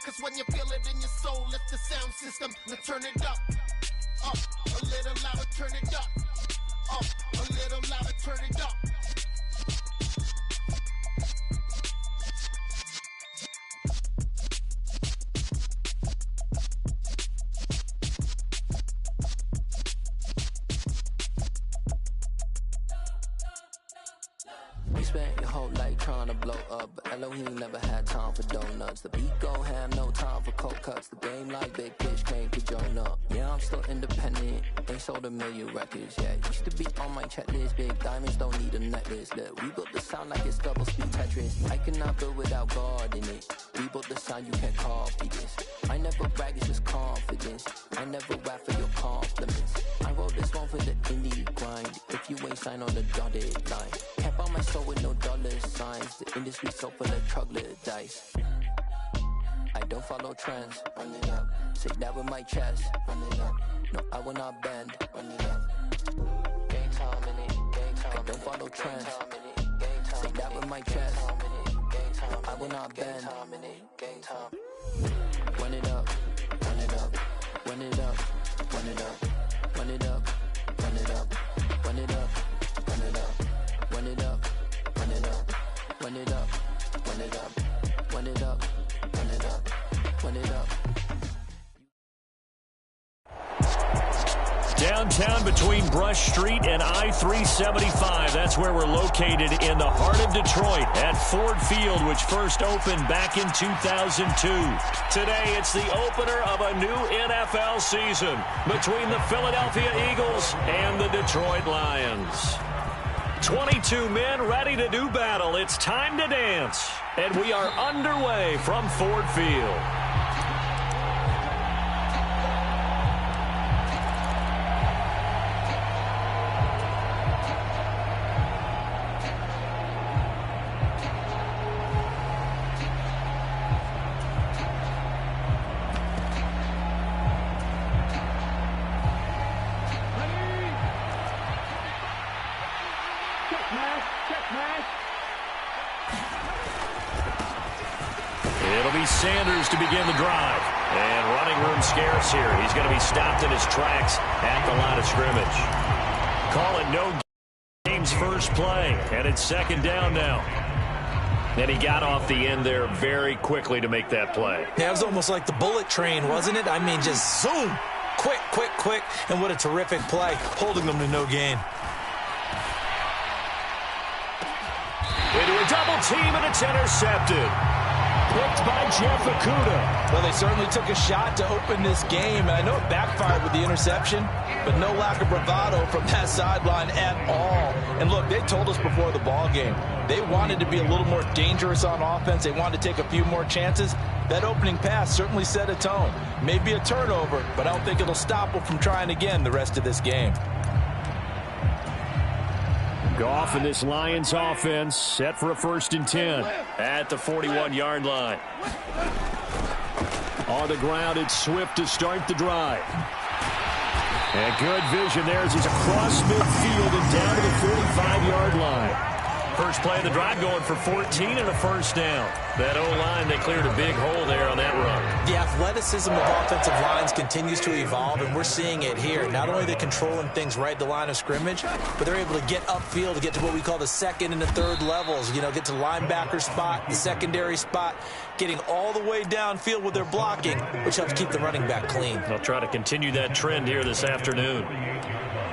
Cause when you feel it in your soul, lift the sound system. Now turn it up. Up, a little louder, turn it up. Up, a little louder, turn it up. You spent your whole life trying to blow up, but Elohim never had time for donuts. The beat go ham, no time for cold cuts. The game like Big Fish came to join up. Yeah, I'm still independent, ain't sold a million records yet. Used to be on my checklist, big diamonds don't need a necklace. Look, we built the sound like it's double speed Tetris. I cannot build without God in it. We built the sound, you can't copy this. I never brag, it's just confidence. I never rap for your compliments. I wrote this one for the indie grind. If you ain't signed on the dotted line, can't buy my soul with no dollar signs. The industry so full of troglodytes. I don't follow trends. Run it up. Say that with my chest. Run it up. No, I will not bend. Run it up. Game time in it. Game time. I don't follow trends. Say that with my chest. No, I will not bend. Game time. Run it up. Run it up. Run it up. Run it up. Run it up. Run it up. Run it up. Run it up. Run it up. Run it up. Run it up. Run it up. Run it up. Run it up. Run it up. Downtown between Brush Street and I-375. That's where we're located in the heart of Detroit at Ford Field, which first opened back in 2002. Today, it's the opener of a new NFL season between the Philadelphia Eagles and the Detroit Lions. 22 men ready to do battle. It's time to dance. And we are underway from Ford Field. It'll be Sanders to begin the drive. And running room scarce here. He's going to be stopped in his tracks at the line of scrimmage. Call it no game's first play. And it's second down now. And he got off the end there very quickly to make that play. Yeah, it was almost like the bullet train, wasn't it? I mean, just zoom. Quick, quick, quick. And what a terrific play, holding them to no gain. Into a double team, and it's intercepted. Picked by Jeff Okudah. Well, they certainly took a shot to open this game, and I know it backfired with the interception, but no lack of bravado from that sideline at all. And look, they told us before the ball game, they wanted to be a little more dangerous on offense. They wanted to take a few more chances. That opening pass certainly set a tone. Maybe a turnover, but I don't think it'll stop them from trying again the rest of this game. Goff and this Lions offense set for a 1st and 10 at the 41-yard line. On the ground, it's Swift to start the drive. And good vision there as he's across midfield and down to the 45-yard line. First play of the drive going for 14 and a 1st down. That O-line, they cleared a big hole there on that run. The athleticism of offensive lines continues to evolve, and we're seeing it here. Not only are they controlling things right at the line of scrimmage, but they're able to get upfield to get to what we call the 2nd and the 3rd levels. You know, get to the linebacker spot, the secondary spot, getting all the way downfield with their blocking, which helps keep the running back clean. They'll try to continue that trend here this afternoon.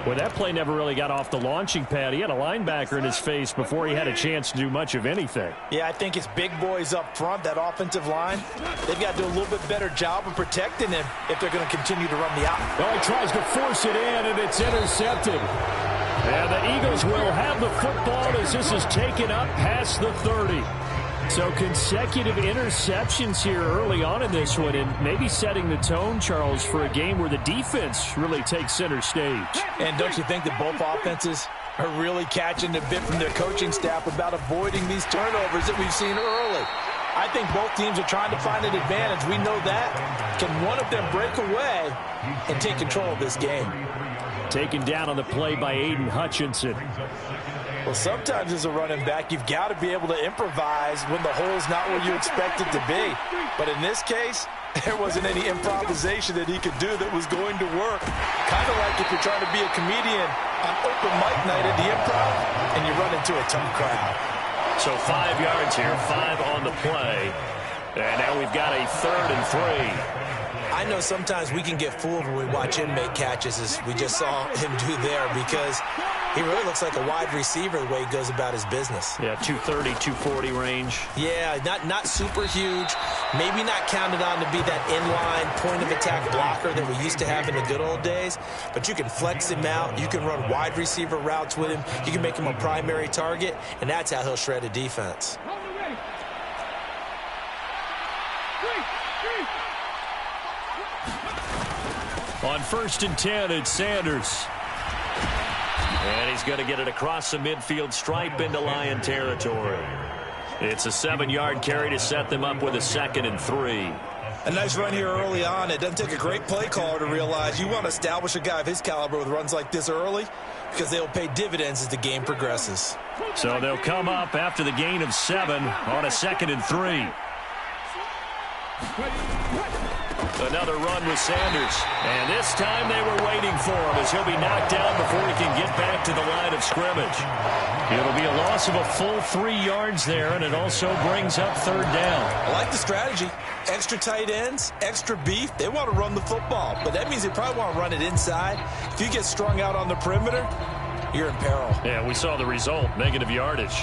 Well, that play never really got off the launching pad. He had a linebacker in his face before he had a chance to do much of anything. Yeah, I think it's big boys up front, that offensive line. They've got to do a little bit better job of protecting him if they're going to continue to run the out. Well, he tries to force it in, and it's intercepted. And the Eagles will have the football as this is taken up past the 30. So consecutive interceptions here early on in this one, and maybe setting the tone, Charles, for a game where the defense really takes center stage. And don't you think that both offenses are really catching a bit from their coaching staff about avoiding these turnovers that we've seen early? I think both teams are trying to find an advantage. We know that. Can one of them break away and take control of this game? Taken down on the play by Aiden Hutchinson. Well, sometimes as a running back, you've got to be able to improvise when the hole's not where you expect it to be. But in this case, there wasn't any improvisation that he could do that was going to work. Kind of like if you're trying to be a comedian on open mic night at the Improv and you run into a tough crowd. So 5 yards here, 5 on the play. And now we've got a 3rd and 3. I know sometimes we can get fooled when we watch him make catches, as we just saw him do there, because he really looks like a wide receiver the way he goes about his business. Yeah, 230, 240 range. Yeah, not super huge. Maybe not counted on to be that inline point-of-attack blocker that we used to have in the good old days, but you can flex him out. You can run wide receiver routes with him. You can make him a primary target, and that's how he'll shred a defense. On 1st and 10, it's Sanders. And he's going to get it across the midfield stripe into Lion territory. It's a 7-yard carry to set them up with a 2nd and 3. A nice run here early on. It doesn't take a great play caller to realize you want to establish a guy of his caliber with runs like this early, because they'll pay dividends as the game progresses. So they'll come up after the gain of 7 on a 2nd and 3. Another run with Sanders. And this time they were waiting for him, as he'll be knocked down before he can get back to the line of scrimmage. It'll be a loss of a full 3 yards there, and it also brings up 3rd down. I like the strategy. Extra tight ends, extra beef. They want to run the football, but that means they probably want to run it inside. If you get strung out on the perimeter, you're in peril. Yeah, we saw the result, negative yardage.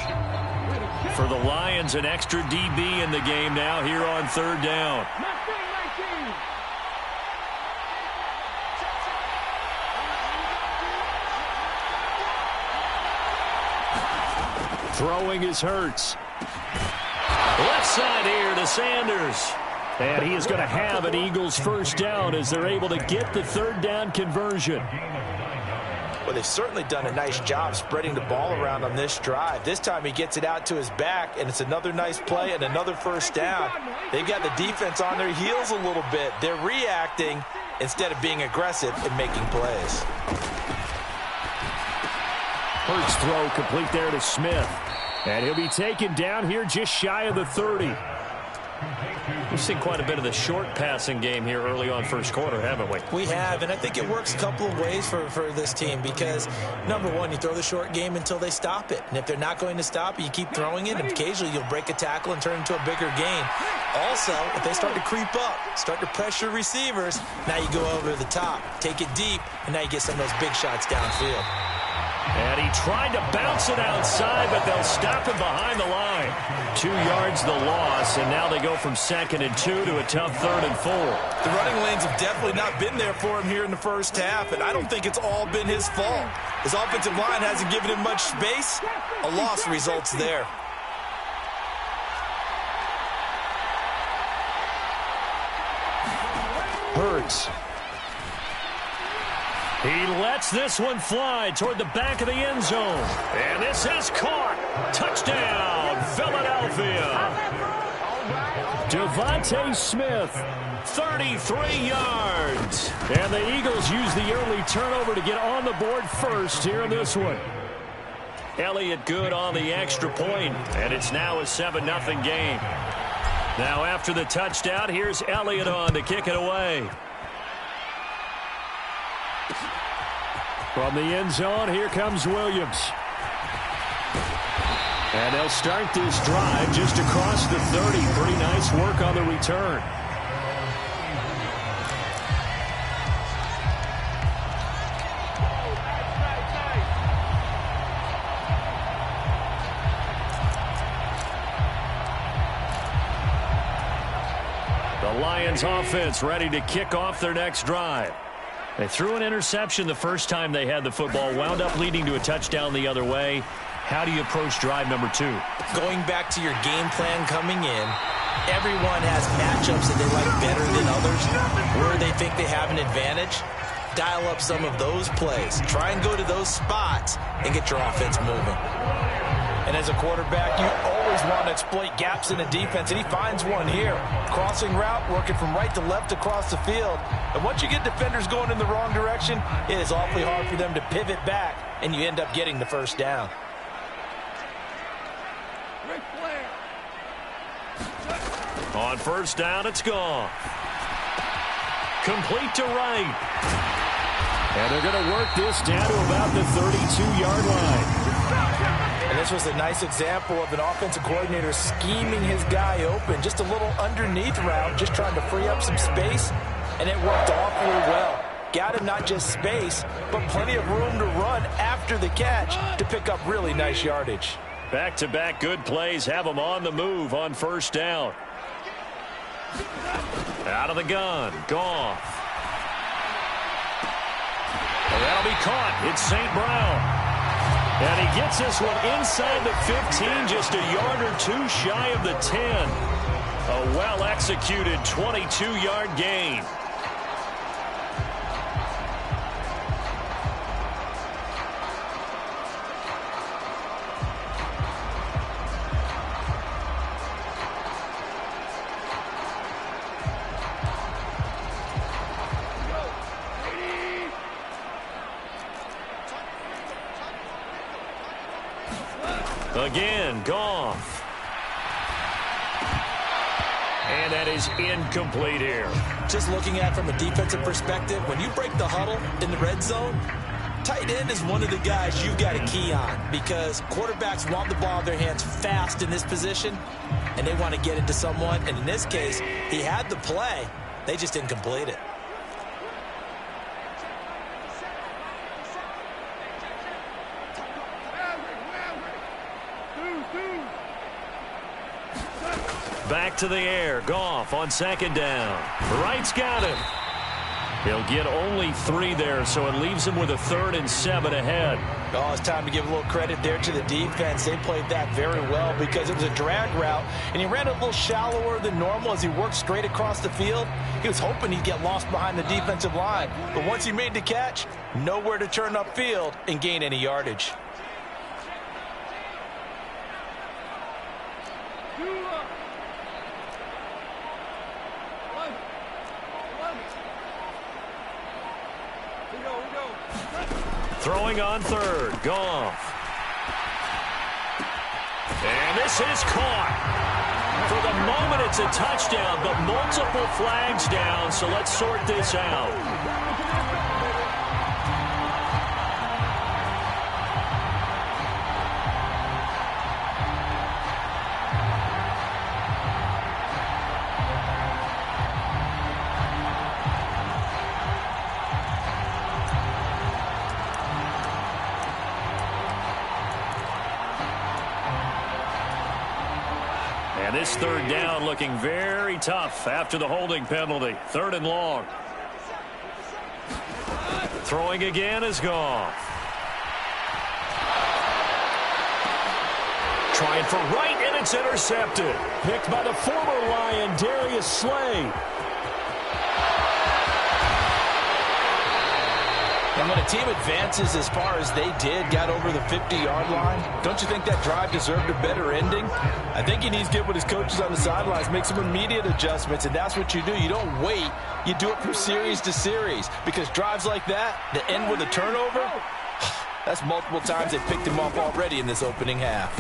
For the Lions, an extra DB in the game now here on 3rd down. Throwing is Hurts. Left side here to Sanders. And he is going to have an Eagles 1st down as they're able to get the 3rd down conversion. Well, they've certainly done a nice job spreading the ball around on this drive. This time he gets it out to his back, and it's another nice play and another 1st down. They've got the defense on their heels a little bit. They're reacting instead of being aggressive and making plays. Hurts throw complete there to Smith. And he'll be taken down here just shy of the 30. We've seen quite a bit of the short passing game here early on 1st quarter, haven't we? We have, and I think it works a couple of ways for this team, because, number one, you throw the short game until they stop it. And if they're not going to stop it, you keep throwing it, and occasionally you'll break a tackle and turn it into a bigger gain. Also, if they start to creep up, start to pressure receivers, now you go over the top, take it deep, and now you get some of those big shots downfield. And he tried to bounce it outside, but they'll stop him behind the line. 2 yards the loss, and now they go from 2nd and 2 to a tough 3rd and 4. The running lanes have definitely not been there for him here in the 1st half, and I don't think it's all been his fault. His offensive line hasn't given him much space. A loss results there. Hurts. He lets this one fly toward the back of the end zone. And this is caught. Touchdown, Philadelphia. Devontae Smith, 33 yards. And the Eagles use the early turnover to get on the board first here in this one. Elliott good on the extra point, and it's now a 7-0 game. Now after the touchdown, here's Elliott on to kick it away. From the end zone, here comes Williams. And they'll start this drive just across the 30. Pretty nice work on the return. The Lions offense ready to kick off their next drive. They threw an interception the first time they had the football, wound up leading to a touchdown the other way. How do you approach drive number 2? Going back to your game plan coming in, everyone has matchups that they like better than others, where they think they have an advantage. Dial up some of those plays. Try and go to those spots and get your offense moving. And as a quarterback, you always want to exploit gaps in the defense, and he finds one here. Crossing route, working from right to left across the field. And once you get defenders going in the wrong direction, it is awfully hard for them to pivot back, and you end up getting the 1st down. On first down, it's gone. Complete to Wright. And they're going to work this down to about the 32-yard line. And this was a nice example of an offensive coordinator scheming his guy open. Just a little underneath route, just trying to free up some space, and it worked awfully well. Got him not just space, but plenty of room to run after the catch to pick up really nice yardage. Back-to-back good plays have him on the move on first down. Out of the gun, Goff. And that'll be caught. It's St. Brown. And he gets this one inside the 15, just a yard or two shy of the 10. A well-executed 22-yard gain. Again, Goff. And that is incomplete here. Just looking at it from a defensive perspective, when you break the huddle in the red zone, tight end is one of the guys you've got to key on because quarterbacks want the ball in their hands fast in this position, and they want to get into someone. And in this case, he had the play. They just didn't complete it. Back to the air. Goff on second down. Wright's got him. He'll get only 3 there, so it leaves him with a 3rd and 7 ahead. Oh, it's time to give a little credit there to the defense. They played that very well because it was a drag route, and he ran a little shallower than normal as he worked straight across the field. He was hoping he'd get lost behind the defensive line, but once he made the catch, nowhere to turn upfield and gain any yardage. Throwing on 3rd, Goff. And this is caught. For the moment, it's a touchdown, but multiple flags down, so let's sort this out. And this 3rd down looking very tough after the holding penalty. 3rd and long. Throwing again is Goff. Trying for Wright, and it's intercepted. Picked by the former Lion, Darius Slay. And when a team advances as far as they did, got over the 50-yard line, don't you think that drive deserved a better ending? I think he needs to get with his coaches on the sidelines, make some immediate adjustments, and that's what you do. You don't wait. You do it from series to series because drives like that end with a turnover, that's multiple times they picked him off already in this opening half.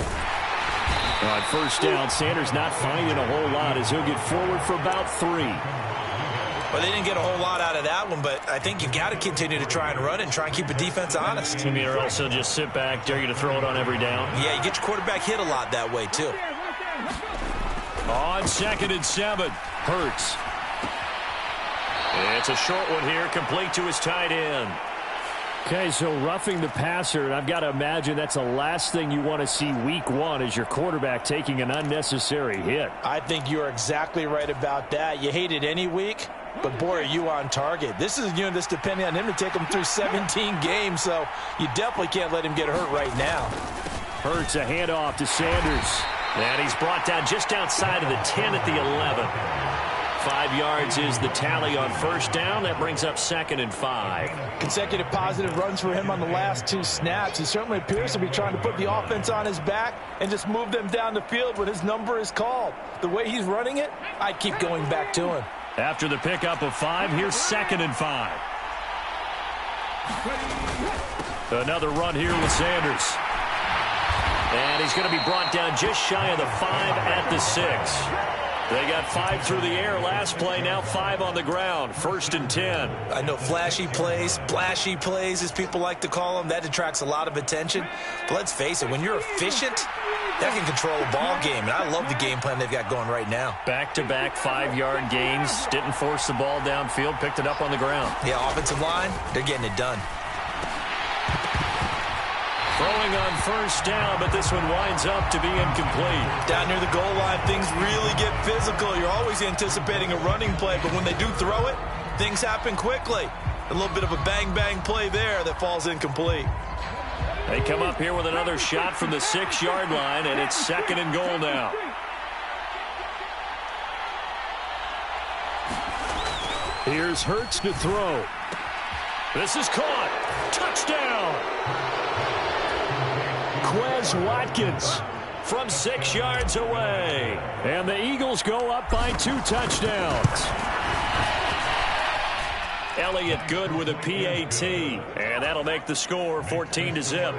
On first down, Sanders not finding a whole lot as he'll get forward for about 3. Well, they didn't get a whole lot out of that one, but I think you've got to continue to try and run and try and keep the defense honest. I mean, or also just sit back, dare you to throw it on every down. Yeah, you get your quarterback hit a lot that way, too. On 2nd and 7, Hurts. It's a short one here, complete to his tight end. Okay, so roughing the passer, and I've got to imagine that's the last thing you want to see week 1 is your quarterback taking an unnecessary hit. I think you're exactly right about that. You hate it any week, but boy, are you on target. This is a unit that's depending on him to take him through 17 games, so you definitely can't let him get hurt right now. Hurts a handoff to Sanders. And he's brought down just outside of the 10 at the 11. 5 yards is the tally on first down. That brings up 2nd and 5. Consecutive positive runs for him on the last 2 snaps. He certainly appears to be trying to put the offense on his back and just move them down the field when his number is called. The way he's running it, I'd keep going back to him. After the pickup of 5, here's 2nd and 5. Another run here with Sanders. And he's going to be brought down just shy of the 5 at the 6. They got 5 through the air last play, now 5 on the ground. 1st and 10. I know flashy plays, splashy plays, as people like to call them, that attracts a lot of attention. But let's face it, when you're efficient, that can control a ball game. And I love the game plan they've got going right now. Back-to-back 5-yard gains. Didn't force the ball downfield, picked it up on the ground. Yeah, offensive line, they're getting it done. Throwing on 1st down, but this one winds up to be incomplete. Down near the goal line, things really get physical. You're always anticipating a running play, but when they do throw it, things happen quickly. A little bit of a bang-bang play there that falls incomplete. They come up here with another shot from the 6-yard line, and it's 2nd and goal now. Here's Hurts to throw. This is caught. Touchdown! Quez Watkins from 6 yards away. And the Eagles go up by 2 touchdowns. Elliott Good with a PAT. And that'll make the score 14-0.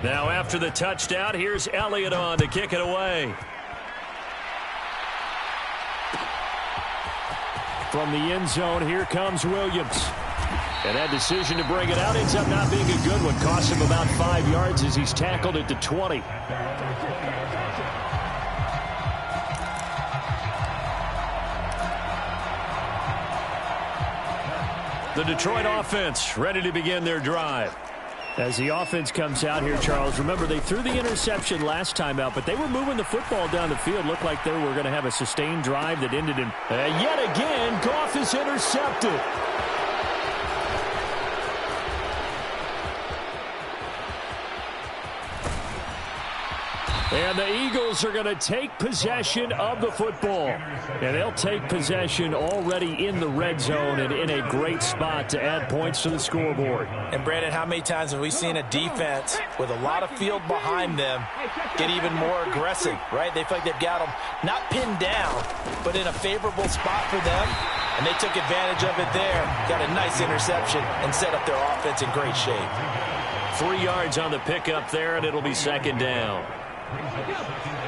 Now after the touchdown, here's Elliott on to kick it away. From the end zone, here comes Williams. And that decision to bring it out ends up not being a good one. Cost him about 5 yards as he's tackled at the 20. The Detroit offense ready to begin their drive. As the offense comes out here, Charles, remember they threw the interception last time out, but they were moving the football down the field. Looked like they were going to have a sustained drive that ended in... yet again, Goff is intercepted. And the Eagles are going to take possession of the football. And they'll take possession already in the red zone and in a great spot to add points to the scoreboard. And, Brandon, how many times have we seen a defense with a lot of field behind them get even more aggressive, right? They feel like they've got them not pinned down, but in a favorable spot for them. And they took advantage of it there. Got a nice interception and set up their offense in great shape. 3 yards on the pickup there, and it'll be 2nd down.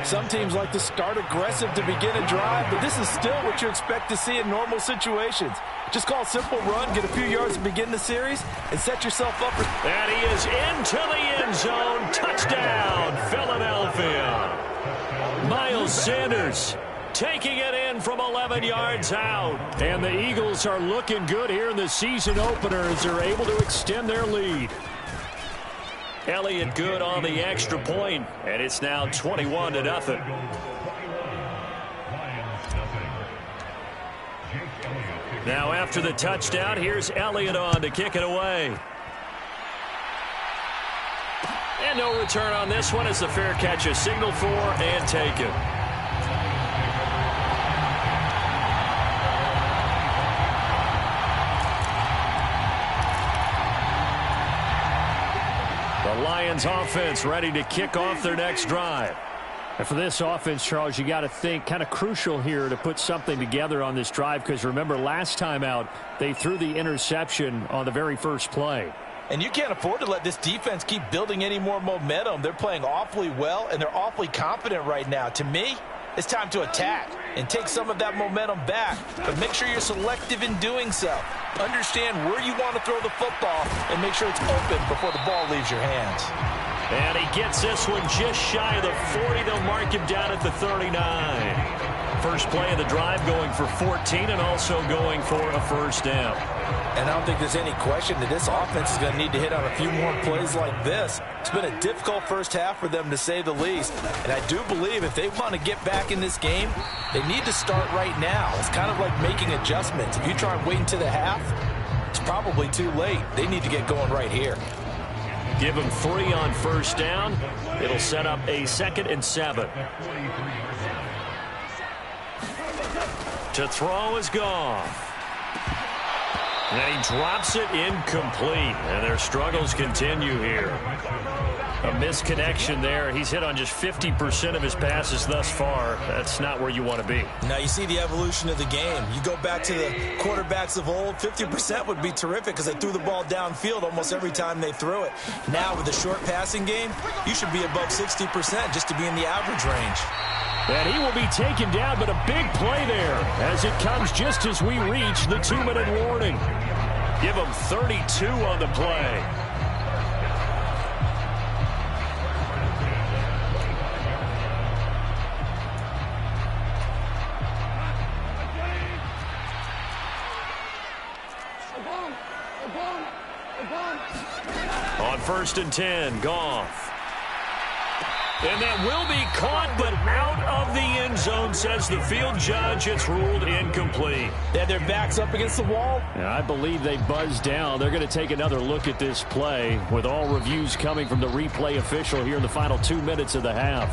Some teams like to start aggressive to begin a drive, but this is still what you expect to see in normal situations. Just call a simple run, get a few yards to begin the series, and set yourself up for... And he is into the end zone. Touchdown, Philadelphia. Miles Sanders taking it in from 11 yards out. And the Eagles are looking good here in the season opener as they're able to extend their lead. Elliott Good on the extra point, and it's now 21-0. Now after the touchdown, here's Elliott on to kick it away. And no return on this one as the fair catch is signaled for and taken. The Lions offense ready to kick off their next drive. And for this offense, Charles, you got to think kind of crucial here to put something together on this drive, because remember last time out they threw the interception on the very first play. And you can't afford to let this defense keep building any more momentum. They're playing awfully well, and they're awfully confident right now. To me, it's time to attack and take some of that momentum back. But make sure you're selective in doing so. Understand where you want to throw the football and make sure it's open before the ball leaves your hands. And he gets this one just shy of the 40. They'll mark him down at the 39. First play of the drive going for 14 and also going for a first down. And I don't think there's any question that this offense is going to need to hit on a few more plays like this. It's been a difficult first half for them, to say the least. And I do believe if they want to get back in this game, they need to start right now. It's kind of like making adjustments. If you try and wait until the half, it's probably too late. They need to get going right here. Give them 3 on first down. It'll set up a 2nd and 7. To throw is Goff. And he drops it incomplete. And their struggles continue here. A misconnection there. He's hit on just 50% of his passes thus far. That's not where you want to be. Now you see the evolution of the game. You go back to the quarterbacks of old, 50% would be terrific because they threw the ball downfield almost every time they threw it. Now with the short passing game, you should be above 60% just to be in the average range. And he will be taken down, but a big play there as it comes just as we reach the 2-minute warning. Give him 32 on the play. On 1st and 10, Goff. And that will be caught, but out of the end zone, says the field judge. It's ruled incomplete. They had their backs up against the wall. Yeah, I believe they buzzed down. They're going to take another look at this play with all reviews coming from the replay official here in the final 2 minutes of the half.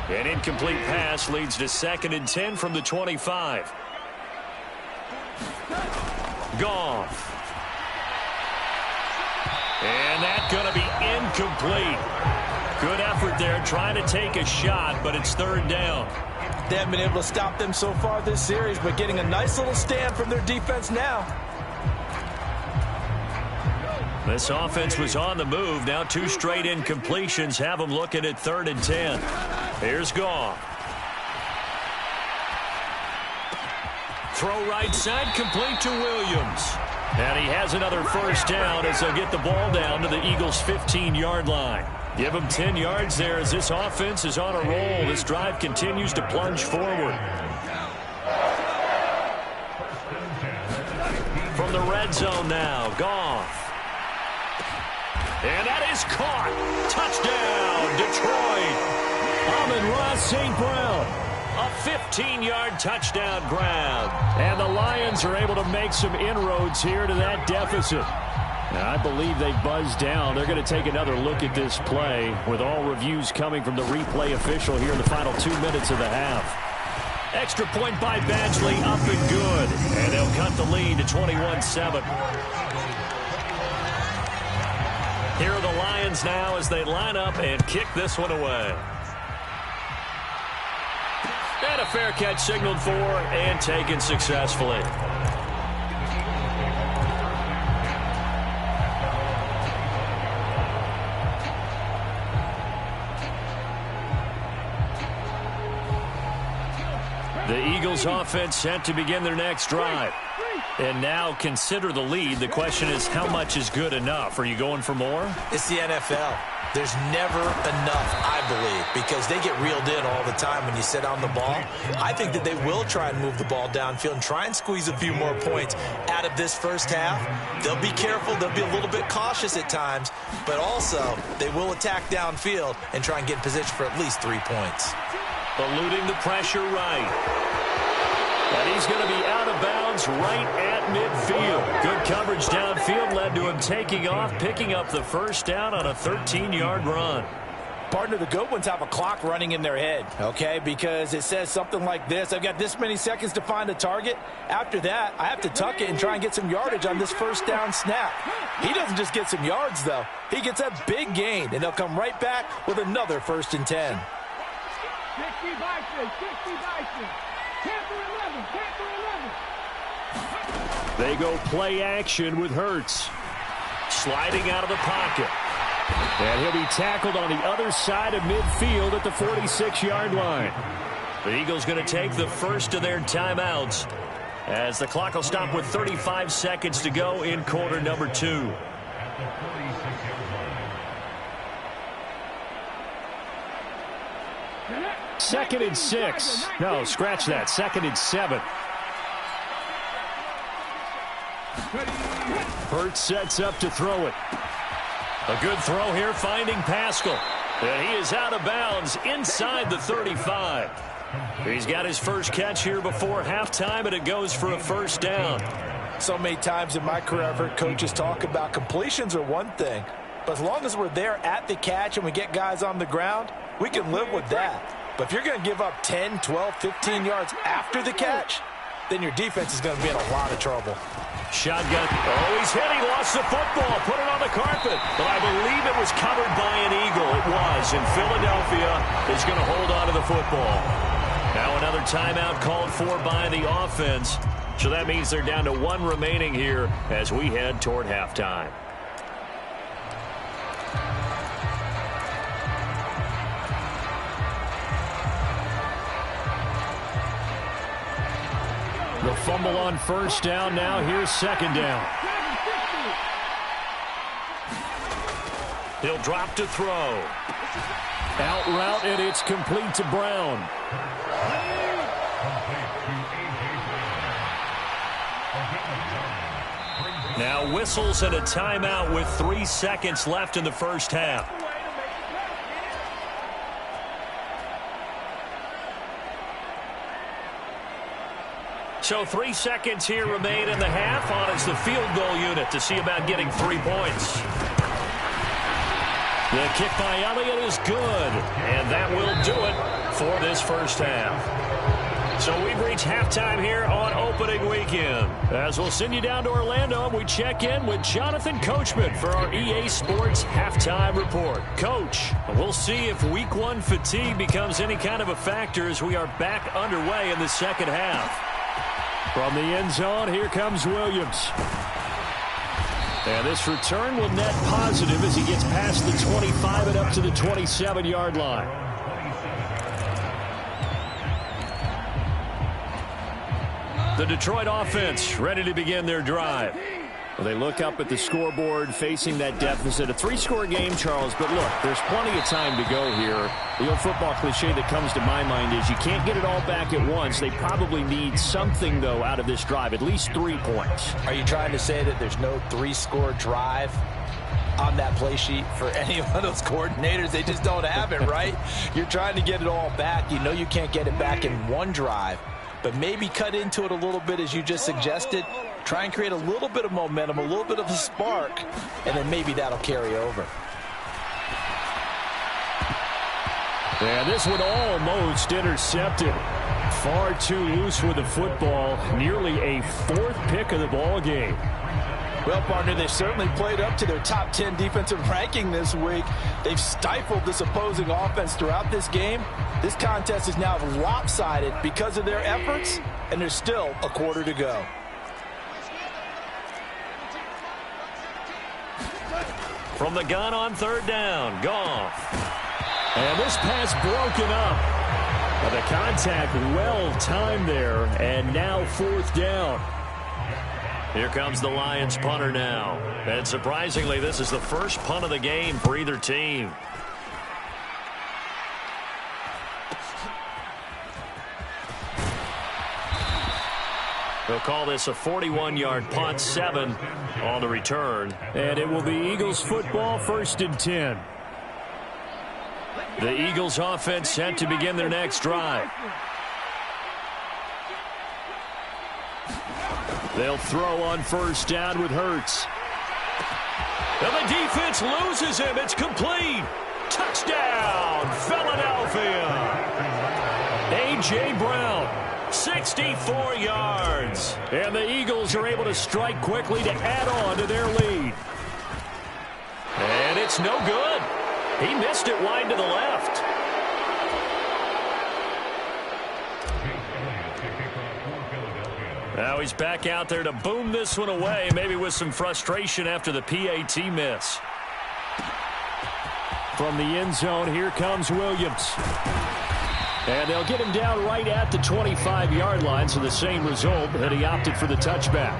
An incomplete pass leads to 2nd and 10 from the 25. Goff. And that's going to be incomplete. Good effort there trying to take a shot, but it's 3rd down. They haven't been able to stop them so far this series, but getting a nice little stand from their defense now. This offense was on the move. Now 2 straight incompletions have them looking at 3rd and 10. Here's Goff. Throw right side, complete to Williams. And he has another 1st down as they'll get the ball down to the Eagles' 15-yard line. Give them 10 yards there as this offense is on a roll. This drive continues to plunge forward. From the red zone now, Goff. And that is caught. Touchdown, Detroit. Amon-Ra St. Brown. A 15-yard touchdown grab. And the Lions are able to make some inroads here to that deficit. Now, I believe they buzzed down. They're going to take another look at this play with all reviews coming from the replay official here in the final 2 minutes of the half. Extra point by Badgley, up and good. And they'll cut the lead to 21-7. Here are the Lions now as they line up and kick this one away. And a fair catch signaled for and taken successfully. The Eagles offense set to begin their next drive. And now consider the lead. The question is, how much is good enough? Are you going for more? It's the NFL. There's never enough, I believe, because they get reeled in all the time when you sit on the ball. I think that they will try and move the ball downfield and try and squeeze a few more points out of this first half. They'll be careful. They'll be a little bit cautious at times, but also they will attack downfield and try and get in position for at least 3 points. Eluding the pressure right. And he's going to be out of bounds right at midfield. Good coverage downfield led to him taking off, picking up the 1st down on a 13-yard run. Partner, the good ones have a clock running in their head, okay, because it says something like this. I've got this many seconds to find a target. After that, I have to tuck it and try and get some yardage on this 1st down snap. He doesn't just get some yards, though. He gets a big gain, and they'll come right back with another 1st and 10. 60 Bison, 60 Bison. They go play action with Hurts. Sliding out of the pocket. And he'll be tackled on the other side of midfield at the 46-yard line. The Eagles going to take the first of their timeouts as the clock will stop with 35 seconds to go in quarter number 2. Second and 6. No, scratch that. 2nd and 7. Hurts sets up to throw it. A good throw here, finding Pascal. And he is out of bounds inside the 35. He's got his first catch here before halftime, and it goes for a 1st down. So many times in my career I've heard coaches talk about completions are one thing, but as long as we're there at the catch and we get guys on the ground, we can live with that. But if you're going to give up 10, 12, 15 yards after the catch, then your defense is going to be in a lot of trouble. Shotgun. Oh, he's hit. He lost the football. Put it on the carpet. But I believe it was covered by an Eagle. It was. And Philadelphia is going to hold on to the football. Now another timeout called for by the offense. So that means they're down to 1 remaining here as we head toward halftime. The fumble on first down. Now here's second down. He'll drop to throw. Out route, and it's complete to Brown. Now whistles and a timeout with 3 seconds left in the first half. So 3 seconds here remain in the half. On is the field goal unit to see about getting 3 points. The kick by Elliott is good, and that will do it for this first half. So we've reached halftime here on opening weekend. As we'll send you down to Orlando, we check in with Jonathan Coachman for our EA Sports Halftime Report. Coach, we'll see if Week 1 fatigue becomes any kind of a factor as we are back underway in the second half. From the end zone, here comes Williams. And this return will net positive as he gets past the 25 and up to the 27-yard line. The Detroit offense ready to begin their drive. Well, they look up at the scoreboard facing that deficit. A 3-score game, Charles, but look, there's plenty of time to go here. The old football cliche that comes to my mind is you can't get it all back at once. They probably need something, though, out of this drive, at least 3 points. Are you trying to say that there's no 3-score drive on that play sheet for any one of those coordinators? They just don't have it, right? You're trying to get it all back. You know you can't get it back in one drive, but maybe cut into it a little bit as you just suggested. Try and create a little bit of momentum, a little bit of a spark, and then maybe that'll carry over. And this one almost intercepted. Far too loose with the football. Nearly a 4th pick of the ball game. Well, partner, they've certainly played up to their top 10 defensive ranking this week. They've stifled this opposing offense throughout this game. This contest is now lopsided because of their efforts, and there's still a quarter to go. From the gun on third down, Goff. And this pass broken up. The contact well-timed there, and now 4th down. Here comes the Lions punter now. And surprisingly, this is the first punt of the game for either team. They'll call this a 41-yard punt, 7 on the return. And it will be Eagles football, 1st and 10. The Eagles offense set to begin their next drive. They'll throw on first down with Hurts. And the defense loses him. It's complete. Touchdown, Philadelphia. A.J. Brown. 64 yards. And the Eagles are able to strike quickly to add on to their lead. And it's no good. He missed it wide to the left. Now he's back out there to boom this one away, maybe with some frustration after the PAT miss. From the end zone, here comes Williams. And they'll get him down right at the 25-yard line, so the same result, but he opted for the touchback.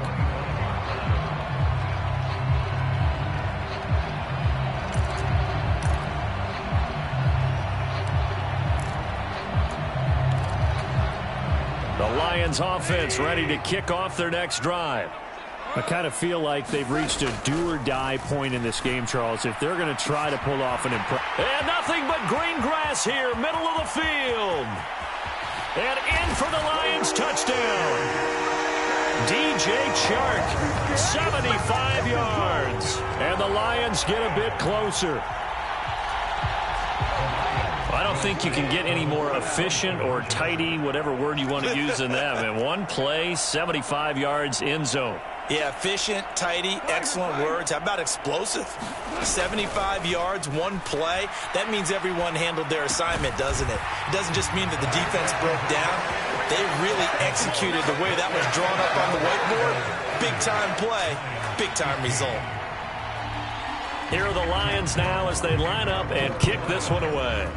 The Lions offense ready to kick off their next drive. I kind of feel like they've reached a do-or-die point in this game, Charles, if they're going to try to pull off an impressive. And nothing but green grass here, middle of the field. And in for the Lions touchdown. DJ Chark, 75 yards. And the Lions get a bit closer. I don't think you can get any more efficient or tidy, whatever word you want to use in that. And one play, 75 yards, end zone. Yeah, efficient, tidy, excellent words. How about explosive? 75 yards, one play. That means everyone handled their assignment, doesn't it? It doesn't just mean that the defense broke down. They really executed the way that was drawn up on the whiteboard. Big-time play, big-time result. Here are the Lions now as they line up and kick this one away.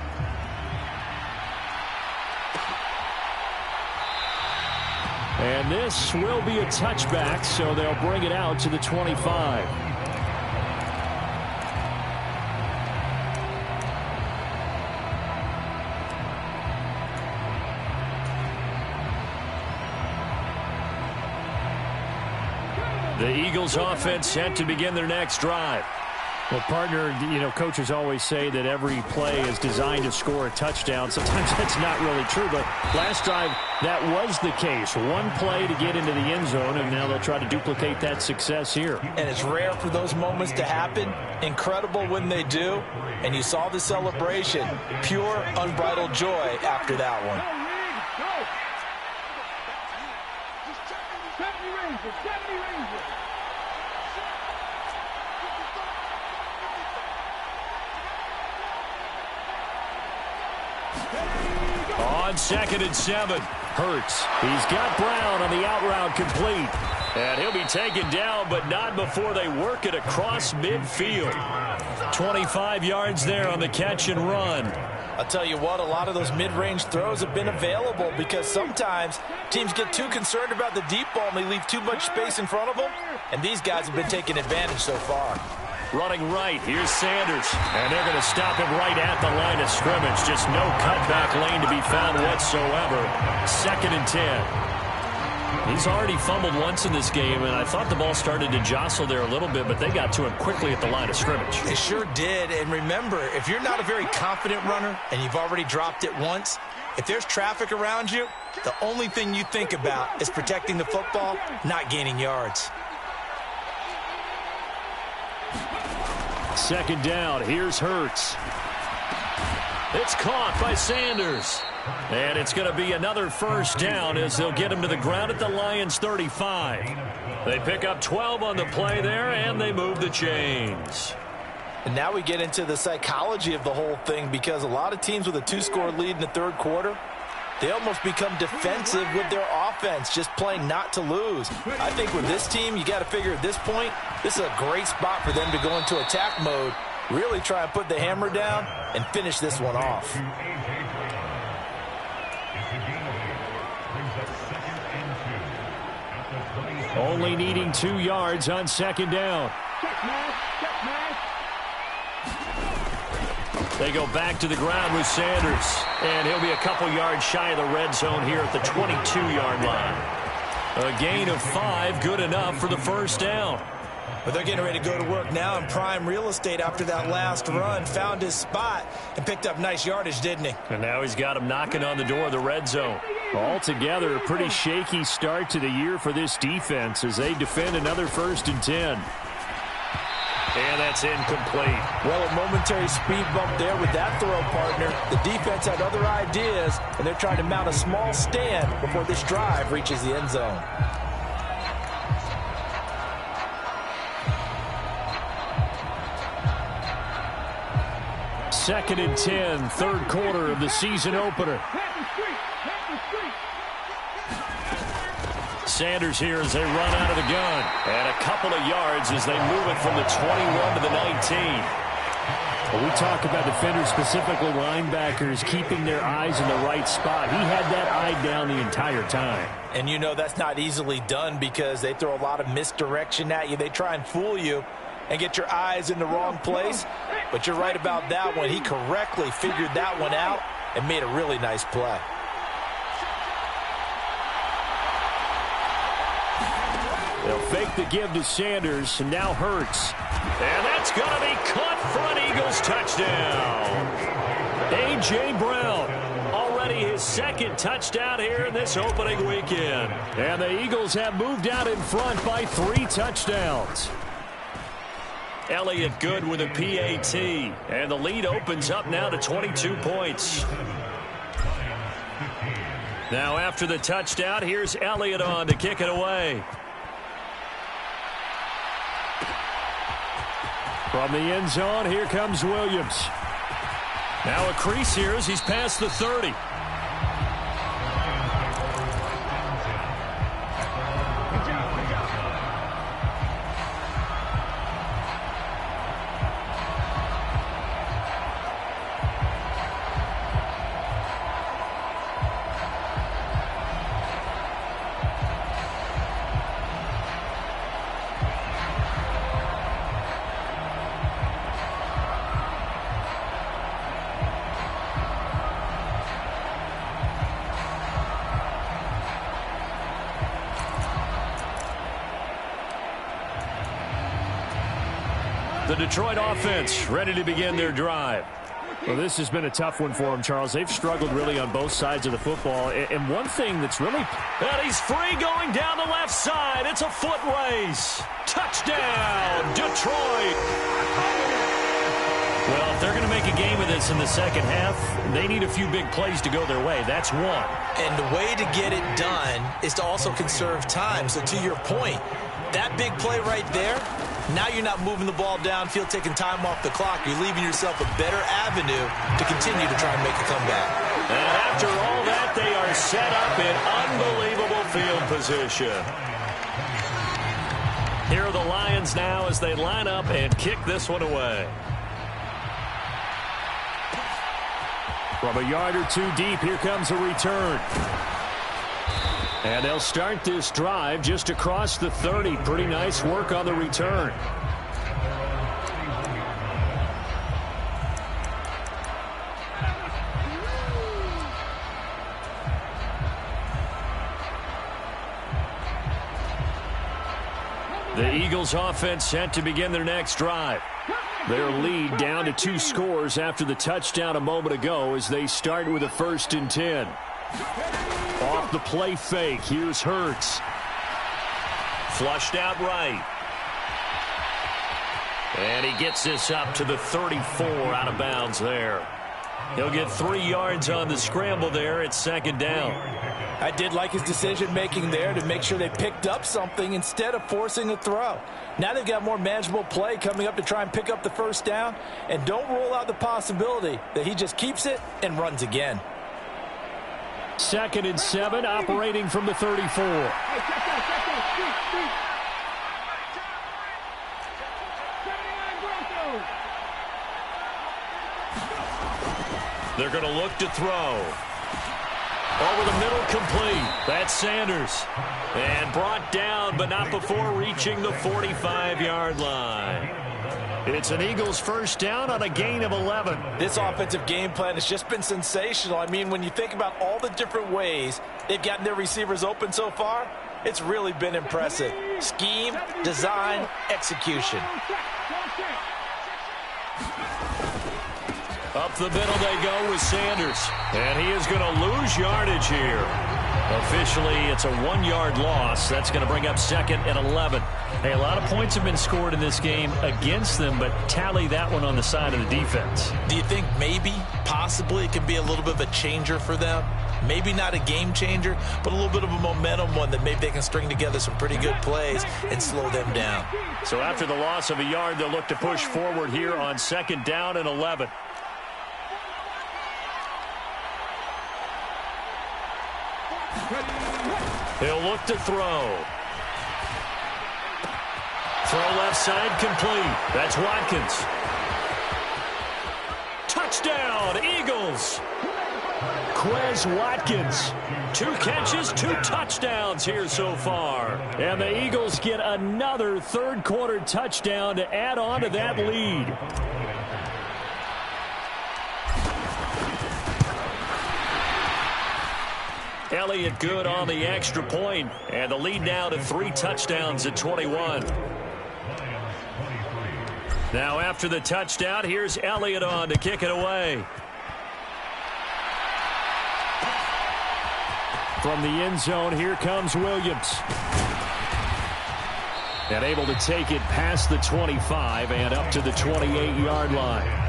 And this will be a touchback, so they'll bring it out to the 25. The Eagles offense set to begin their next drive. Well, partner, coaches always say that every play is designed to score a touchdown. Sometimes that's not really true, but last drive, that was the case. One play to get into the end zone, and now they'll try to duplicate that success here. And it's rare for those moments to happen. Incredible when they do. And you saw the celebration. Pure, unbridled joy after that one. On 2nd and 7, Hurts. He's got Brown on the out route complete. And he'll be taken down, but not before they work it across midfield. 25 yards there on the catch and run. I'll tell you what, a lot of those mid-range throws have been available because sometimes teams get too concerned about the deep ball and they leave too much space in front of them. And these guys have been taking advantage so far. Running right, here's Sanders. And they're going to stop him right at the line of scrimmage. Just no cutback lane to be found whatsoever. 2nd and 10. He's already fumbled once in this game, and I thought the ball started to jostle there a little bit, but they got to him quickly at the line of scrimmage. They sure did. And remember, if you're not a very confident runner and you've already dropped it once, if there's traffic around you, the only thing you think about is protecting the football, not gaining yards. 2nd down, here's Hurts. It's caught by Sanders. And it's going to be another 1st down as they'll get him to the ground at the Lions' 35. They pick up 12 on the play there, and they move the chains. And now we get into the psychology of the whole thing because a lot of teams with a 2-score lead in the 3rd quarter, they almost become defensive with their offense, just playing not to lose. I think with this team, you got to figure at this point, this is a great spot for them to go into attack mode, really try and put the hammer down and finish this one off. Only needing 2 yards on 2nd down. They go back to the ground with Sanders. And he'll be a couple yards shy of the red zone here at the 22-yard line. A gain of 5, good enough for the 1st down. But they're getting ready to go to work now in prime real estate after that last run. Found his spot and picked up nice yardage, didn't he? And now he's got him knocking on the door of the red zone. Altogether, a pretty shaky start to the year for this defense as they defend another 1st and 10. And that's incomplete. Well, a momentary speed bump there with that throw, partner. The defense had other ideas, and they're trying to mount a small stand before this drive reaches the end zone. Second and 10, 3rd quarter of the season opener. Sanders here as they run out of the gun. And a couple of yards as they move it from the 21 to the 19. Well, we talk about defenders, specifically linebackers, keeping their eyes in the right spot. He had that eye down the entire time. And you know that's not easily done because they throw a lot of misdirection at you. They try and fool you and get your eyes in the wrong place. But you're right about that one. He correctly figured that one out and made a really nice play. They'll fake the give to Sanders, and now Hurts. And that's going to be caught for an Eagles touchdown. A.J. Brown, already his 2nd touchdown here in this opening weekend. And the Eagles have moved out in front by 3 touchdowns. Elliott good with a PAT. And the lead opens up now to 22 points. Now after the touchdown, here's Elliott on to kick it away. From the end zone, here comes Williams. Now a crease here as he's past the 30. The Detroit offense ready to begin their drive. Well, this has been a tough one for them, Charles. They've struggled really on both sides of the football. And one thing that's really... And he's free going down the left side. It's a foot race. Touchdown, Detroit. Well, if they're going to make a game of this in the second half, they need a few big plays to go their way. That's one. And the way to get it done is to also conserve time. So to your point, that big play right there, now you're not moving the ball downfield, taking time off the clock. You're leaving yourself a better avenue to continue to try and make a comeback. And after all that, they are set up in unbelievable field position. Here are the Lions now as they line up and kick this one away. From a yard or two deep, here comes a return. And they'll start this drive just across the 30. Pretty nice work on the return. The Eagles offense set to begin their next drive. Their lead down to 2 scores after the touchdown a moment ago as they start with a 1st and 10. Off the play fake, here's Hurts. Flushed out right. And he gets this up to the 34 out of bounds there. He'll get 3 yards on the scramble there. It's 2nd down. I did like his decision-making there to make sure they picked up something instead of forcing a throw. Now they've got more manageable play coming up to try and pick up the 1st down. And don't rule out the possibility that he just keeps it and runs again. 2nd and 7, operating from the 34. They're going to look to throw. Over the middle, complete. That's Sanders. And brought down, but not before reaching the 45-yard line. It's an Eagles 1st down on a gain of 11. This offensive game plan has just been sensational. I mean, when you think about all the different ways they've gotten their receivers open so far, it's really been impressive. Scheme, design, execution. Up the middle they go with Sanders. And he is going to lose yardage here. Officially, it's a 1-yard loss. That's going to bring up 2nd and 11. Hey, a lot of points have been scored in this game against them, but tally that one on the side of the defense. Do you think maybe, possibly, it can be a little bit of a changer for them? Maybe not a game changer, but a little bit of a momentum one that maybe they can string together some pretty good plays and slow them down. So after the loss of a yard, they'll look to push forward here on 2nd down and 11. He'll look to throw. Throw left side complete. That's Watkins. Touchdown, Eagles. Quez Watkins. 2 catches, 2 touchdowns here so far. And the Eagles get another 3rd quarter touchdown to add on to that lead. Elliott good on the extra point, and the lead now to 3 touchdowns at 21. Now after the touchdown, here's Elliott on to kick it away. From the end zone, here comes Williams. And able to take it past the 25 and up to the 28-yard line.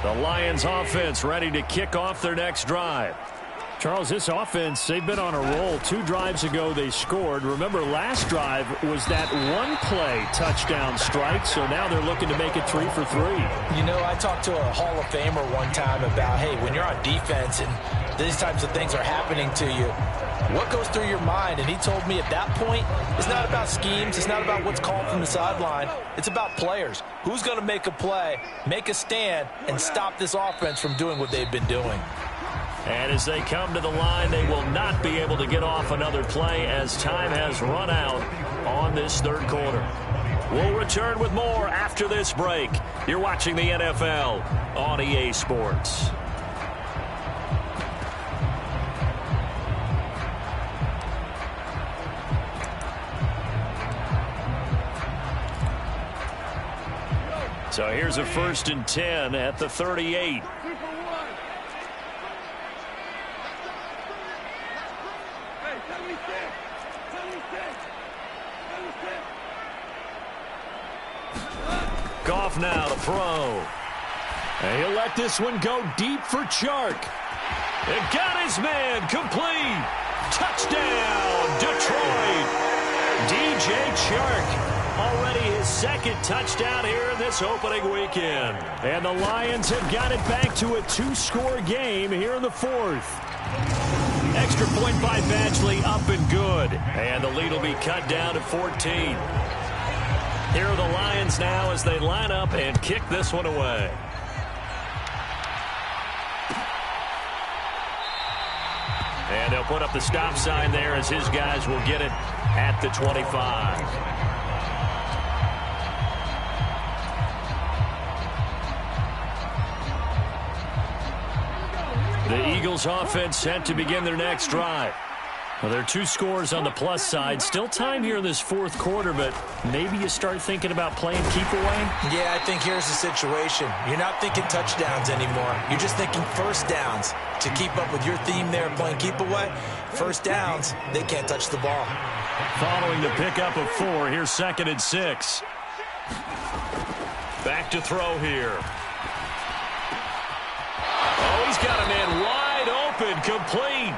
The Lions offense ready to kick off their next drive. Charles, this offense, they've been on a roll. 2 drives ago, they scored. Remember, last drive was that one-play touchdown strike, so now they're looking to make it 3 for 3. You know, I talked to a Hall of Famer one time about, hey, when you're on defense and these types of things are happening to you, what goes through your mind? And he told me at that point, it's not about schemes. It's not about what's called from the sideline. It's about players. Who's going to make a play, make a stand, and stop this offense from doing what they've been doing? And as they come to the line, they will not be able to get off another play as time has run out on this third quarter. We'll return with more after this break. You're watching the NFL on EA Sports. So here's a 1st and 10 at the 38. Goff now to throw. And he'll let this one go deep for Chark. And got his man complete. Touchdown, Detroit. DJ Chark. Already his 2nd touchdown here in this opening weekend. And the Lions have got it back to a 2-score game here in the 4th. Extra point by Badgley, up and good. And the lead will be cut down to 14. Here are the Lions now as they line up and kick this one away. And they'll put up the stop sign there as his guys will get it at the 25. The Eagles offense set to begin their next drive. Well, there are 2 scores on the plus side. Still time here in this 4th quarter, but maybe you start thinking about playing keep away? Yeah, I think here's the situation. You're not thinking touchdowns anymore. You're just thinking first downs. To keep up with your theme there, playing keep away, first downs, they can't touch the ball. Following the pickup of 4, here's 2nd and 6. Back to throw here. Oh, he's got a man wide open, complete.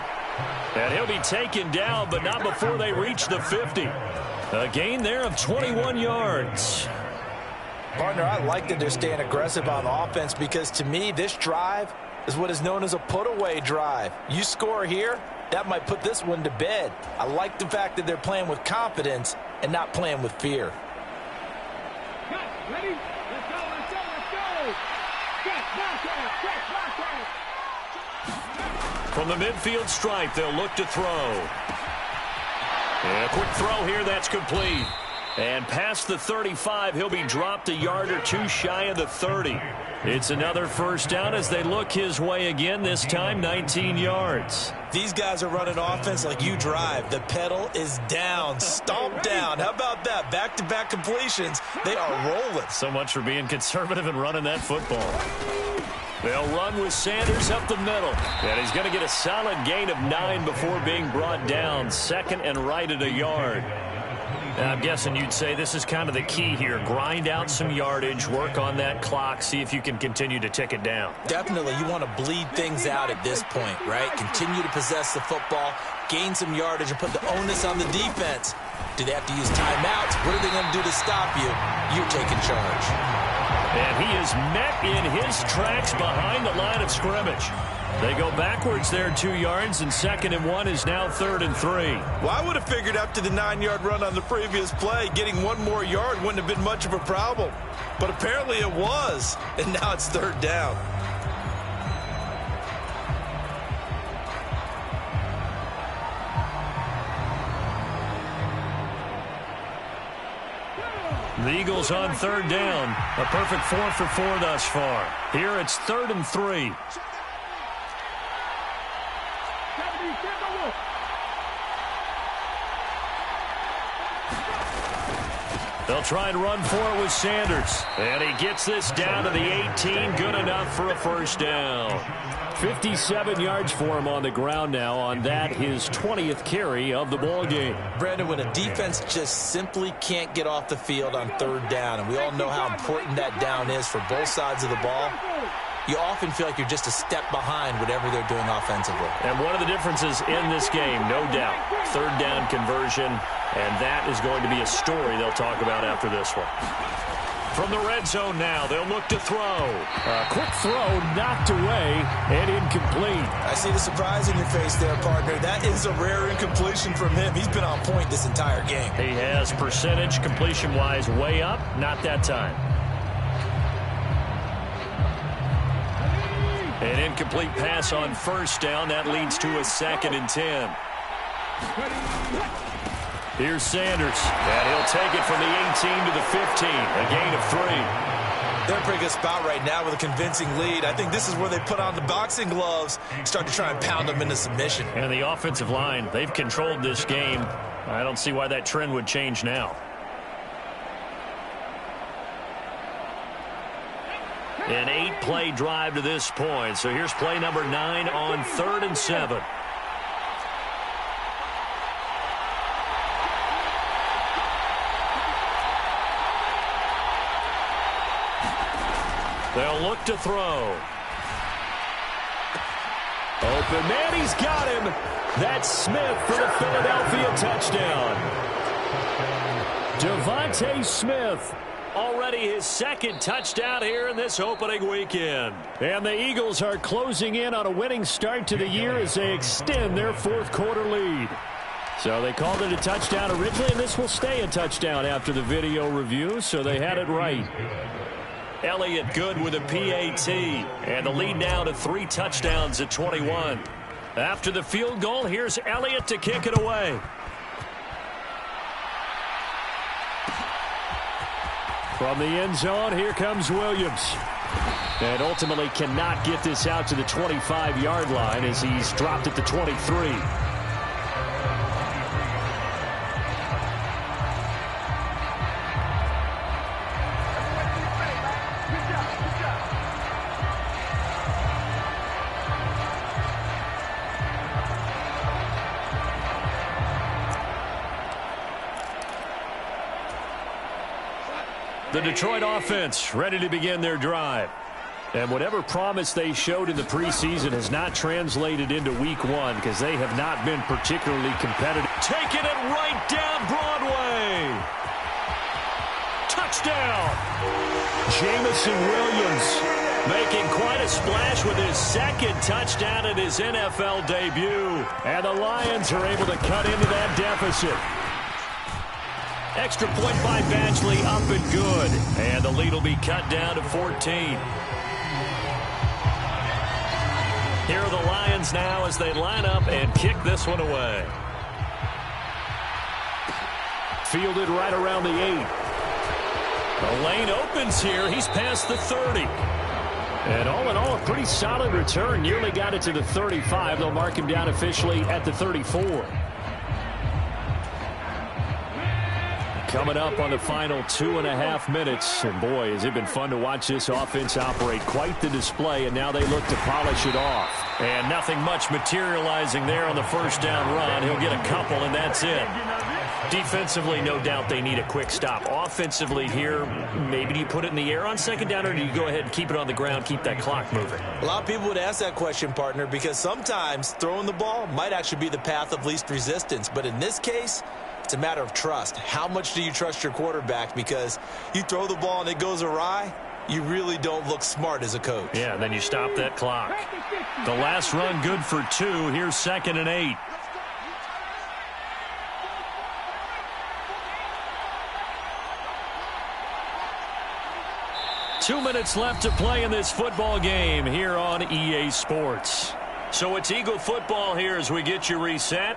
And he'll be taken down, but not before they reach the 50. A gain there of 21 yards. Partner, I like that they're staying aggressive on offense because, to me, this drive is what is known as a put-away drive. You score here, that might put this one to bed. I like the fact that they're playing with confidence and not playing with fear. Ready? Let's go, let's go, let's go! Check, back out, check, back out! From the midfield stripe, they'll look to throw. And a quick throw here, that's complete. And past the 35, he'll be dropped a yard or 2 shy of the 30. It's another first down as they look his way again, this time 19 yards. These guys are running offense like you drive. The pedal is down, stomp down. How about that? Back-to-back completions. They are rolling. So much for being conservative and running that football. They'll run with Sanders up the middle. And he's going to get a solid gain of 9 before being brought down. 2nd and right at a yard. And I'm guessing you'd say this is kind of the key here. Grind out some yardage, work on that clock, see if you can continue to tick it down. Definitely. You want to bleed things out at this point, right? Continue to possess the football, gain some yardage, and put the onus on the defense. Do they have to use timeouts? What are they going to do to stop you? You're taking charge. And he is met in his tracks behind the line of scrimmage. They go backwards there 2 yards, and 2nd and 1 is now 3rd and 3. Well, I would have figured after the 9-yard run on the previous play, getting 1 more yard wouldn't have been much of a problem. But apparently it was, and now it's 3rd down. The Eagles on 3rd down. A perfect 4 for 4 thus far. Here it's 3rd and 3. They'll try and run for it with Sanders. And he gets this down to the 18. Good enough for a first down. 57 yards for him on the ground now on that, his 20th carry of the ball game. Brandon, when a defense just simply can't get off the field on 3rd down, and we all know how important that down is for both sides of the ball, you often feel like you're just a step behind whatever they're doing offensively. And one of the differences in this game, no doubt, third down conversion, and that is going to be a story they'll talk about after this one. From the red zone now, they'll look to throw. A quick throw knocked away and incomplete. I see the surprise in your face there, partner. That is a rare incompletion from him. He's been on point this entire game. He has percentage completion-wise way up, not that time. An incomplete pass on first down. That leads to a 2nd and 10. Here's Sanders, and he'll take it from the 18 to the 15, a gain of 3. They're in a pretty good spot right now with a convincing lead. I think this is where they put on the boxing gloves, start to try and pound them into submission. And the offensive line, they've controlled this game. I don't see why that trend would change now. An 8-play drive to this point. So here's play number 9 on 3rd and 7. They'll look to throw. Open man, he's got him. That's Smith for the Philadelphia touchdown. DeVonta Smith. Already his 2nd touchdown here in this opening weekend. And the Eagles are closing in on a winning start to the year as they extend their 4th quarter lead. So they called it a touchdown originally, and this will stay a touchdown after the video review, so they had it right. Elliott good with a PAT, and the lead now to 3 touchdowns at 21. After the field goal, here's Elliott to kick it away. From the end zone, here comes Williams. And ultimately cannot get this out to the 25-yard line as he's dropped at the 23. The Detroit offense ready to begin their drive. And whatever promise they showed in the preseason has not translated into week 1 because they have not been particularly competitive. Taking it right down Broadway. Touchdown. Jamison Williams making quite a splash with his 2nd touchdown in his NFL debut. And the Lions are able to cut into that deficit. Extra point by Badgley, up and good. And the lead will be cut down to 14. Here are the Lions now as they line up and kick this one away. Fielded right around the 8. The lane opens here. He's past the 30. And all in all, a pretty solid return. Nearly got it to the 35. They'll mark him down officially at the 34. Coming up on the final 2.5 minutes. And boy, has it been fun to watch this offense operate. Quite the display, and now they look to polish it off. And nothing much materializing there on the first down run. He'll get a couple, and that's it. Defensively, no doubt they need a quick stop. Offensively here, maybe do you put it in the air on 2nd down, or do you go ahead and keep it on the ground, keep that clock moving? A lot of people would ask that question, partner, because sometimes throwing the ball might actually be the path of least resistance. But in this case, it's a matter of trust. How much do you trust your quarterback? Because you throw the ball and it goes awry, you really don't look smart as a coach. Yeah, and then you stop that clock. The last run good for 2. Here's 2nd and 8. Two minutes left to play in this football game here on EA Sports. So it's Eagle football here as we get you reset.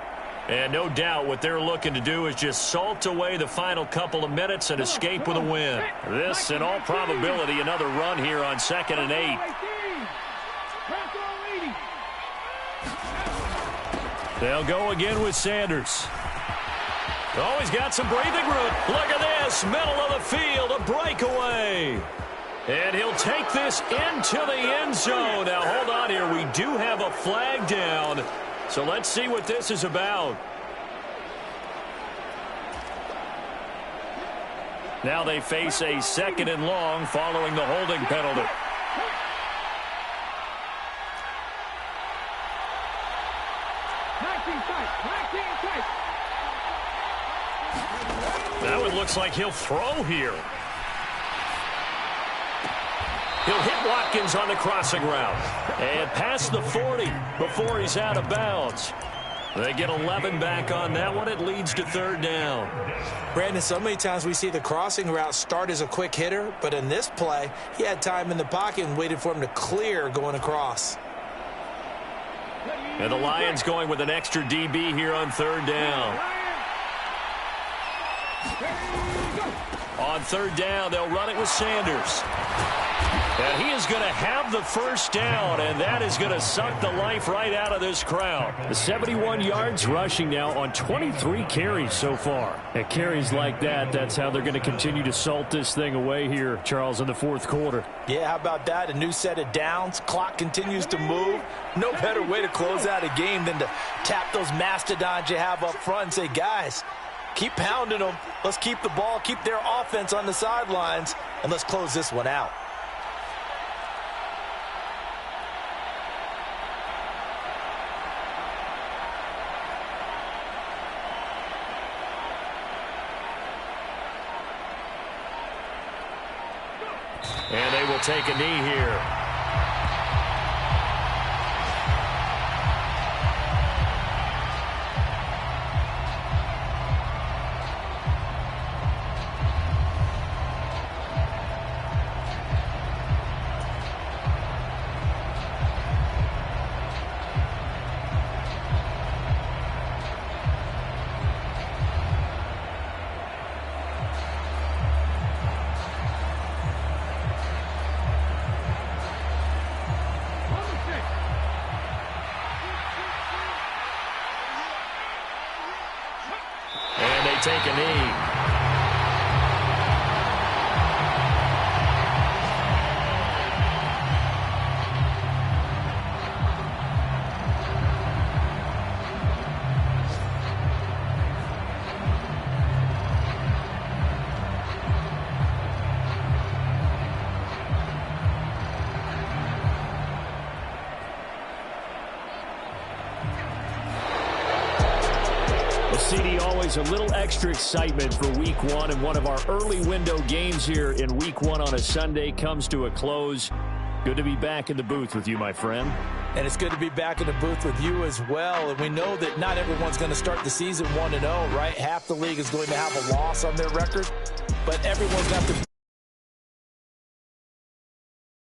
And no doubt what they're looking to do is just salt away the final couple of minutes and escape with a win. This, in all probability, another run here on 2nd and 8. They'll go again with Sanders. Oh, he's got some breathing room. Look at this, middle of the field, a breakaway. And he'll take this into the end zone. Now, hold on here. We do have a flag down. So let's see what this is about. Now they face a 2nd and long following the holding penalty. That one looks like he'll throw here. He'll hit Watkins on the crossing route. And past the 40 before he's out of bounds. They get 11 back on that one. It leads to third down. Brandon, so many times we see the crossing route start as a quick hitter, but in this play, he had time in the pocket and waited for him to clear going across. And the Lions going with an extra DB here on third down. On third down, they'll run it with Sanders. And he is going to have the first down, and that is going to suck the life right out of this crowd. The 71 yards rushing now on 23 carries so far. At carries like that, that's how they're going to continue to salt this thing away here, Charles, in the fourth quarter. Yeah, how about that? A new set of downs. Clock continues to move. No better way to close out a game than to tap those mastodons you have up front and say, guys, keep pounding them. Let's keep the ball, keep their offense on the sidelines, and let's close this one out. And they will take a knee here. Take a knee. CD, always a little extra excitement for week one, and one of our early window games here in week one on a Sunday comes to a close. Good to be back in the booth with you, my friend. And it's good to be back in the booth with you as well. And we know that not everyone's going to start the season 1-0, right? Half the league is going to have a loss on their record, but everyone's going to have to